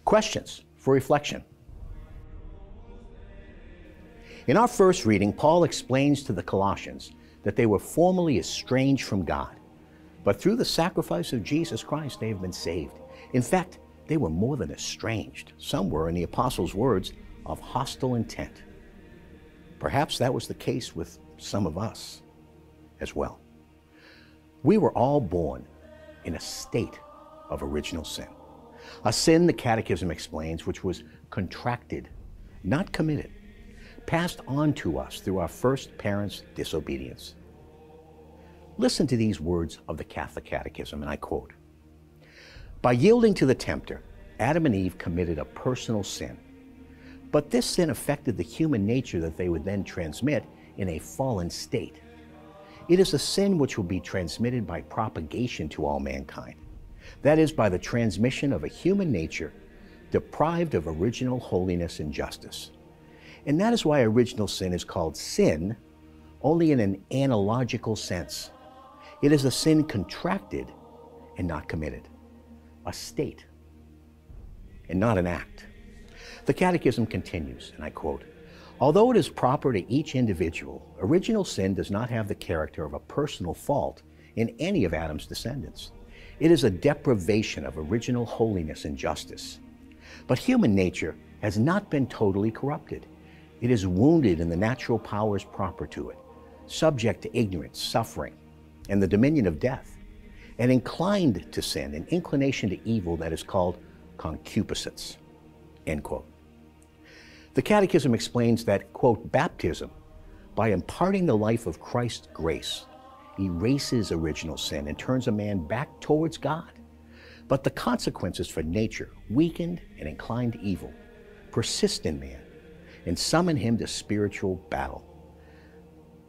Questions for reflection. In our first reading, Paul explains to the Colossians that they were formerly estranged from God, but through the sacrifice of Jesus Christ, they have been saved. In fact, they were more than estranged. Some were, in the apostles' words, of hostile intent. Perhaps that was the case with some of us as well. We were all born in a state of original sin. A sin, the Catechism explains, which was contracted, not committed, passed on to us through our first parents' disobedience. Listen to these words of the Catholic Catechism, and I quote, "By yielding to the tempter, Adam and Eve committed a personal sin. But this sin affected the human nature that they would then transmit in a fallen state. It is a sin which will be transmitted by propagation to all mankind. That is, by the transmission of a human nature deprived of original holiness and justice. And that is why original sin is called sin only in an analogical sense. It is a sin contracted and not committed, a state and not an act." The Catechism continues, and I quote, "Although it is proper to each individual, original sin does not have the character of a personal fault in any of Adam's descendants. It is a deprivation of original holiness and justice. But human nature has not been totally corrupted. It is wounded in the natural powers proper to it, subject to ignorance, suffering, and the dominion of death, and inclined to sin, an inclination to evil that is called concupiscence." End quote. The Catechism explains that, quote, "Baptism, by imparting the life of Christ's grace, erases original sin and turns a man back towards God. But the consequences for nature, weakened and inclined to evil, persist in man and summon him to spiritual battle."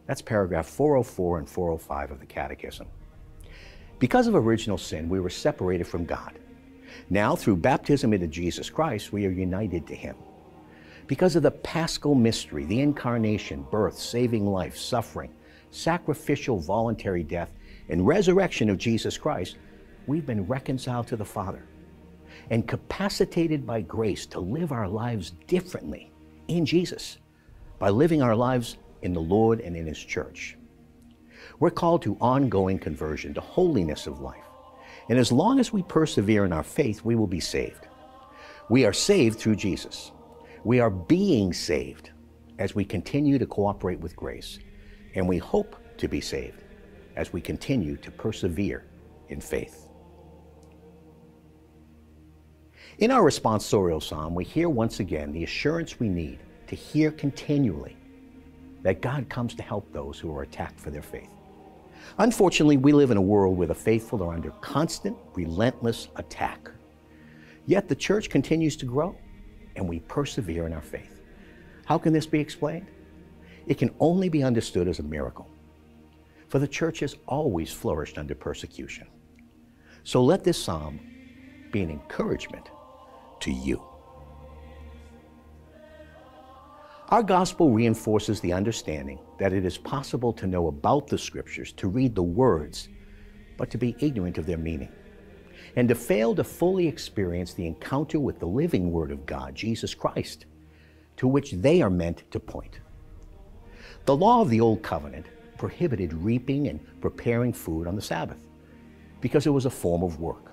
That's paragraph 404 and 405 of the Catechism. Because of original sin, we were separated from God. Now, through baptism into Jesus Christ, we are united to Him. Because of the Paschal mystery, the incarnation, birth, saving life, suffering, sacrificial voluntary death, and resurrection of Jesus Christ, we've been reconciled to the Father and capacitated by grace to live our lives differently in Jesus by living our lives in the Lord and in His church. We're called to ongoing conversion, to holiness of life. And as long as we persevere in our faith, we will be saved. We are saved through Jesus. We are being saved as we continue to cooperate with grace. And we hope to be saved as we continue to persevere in faith. In our responsorial psalm, we hear once again the assurance we need to hear continually that God comes to help those who are attacked for their faith. Unfortunately, we live in a world where the faithful are under constant, relentless attack. Yet the church continues to grow, and we persevere in our faith. How can this be explained? It can only be understood as a miracle, for the church has always flourished under persecution. So let this psalm be an encouragement to you. Our gospel reinforces the understanding that it is possible to know about the Scriptures, to read the words, but to be ignorant of their meaning, and to fail to fully experience the encounter with the living Word of God, Jesus Christ, to which they are meant to point. The law of the Old Covenant prohibited reaping and preparing food on the Sabbath because it was a form of work,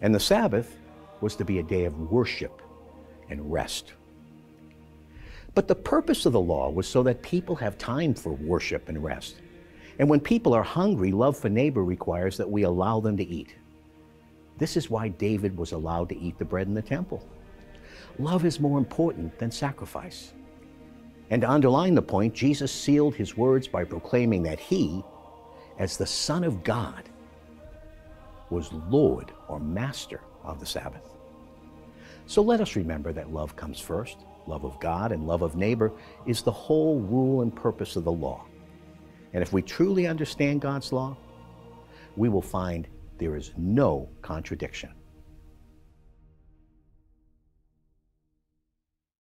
and the Sabbath was to be a day of worship and rest. But the purpose of the law was so that people have time for worship and rest. And when people are hungry, love for neighbor requires that we allow them to eat. This is why David was allowed to eat the bread in the temple. Love is more important than sacrifice. And to underline the point, Jesus sealed His words by proclaiming that He, as the Son of God, was Lord or Master of the Sabbath. So let us remember that love comes first. Love of God and love of neighbor is the whole rule and purpose of the law. And if we truly understand God's law, we will find there is no contradiction.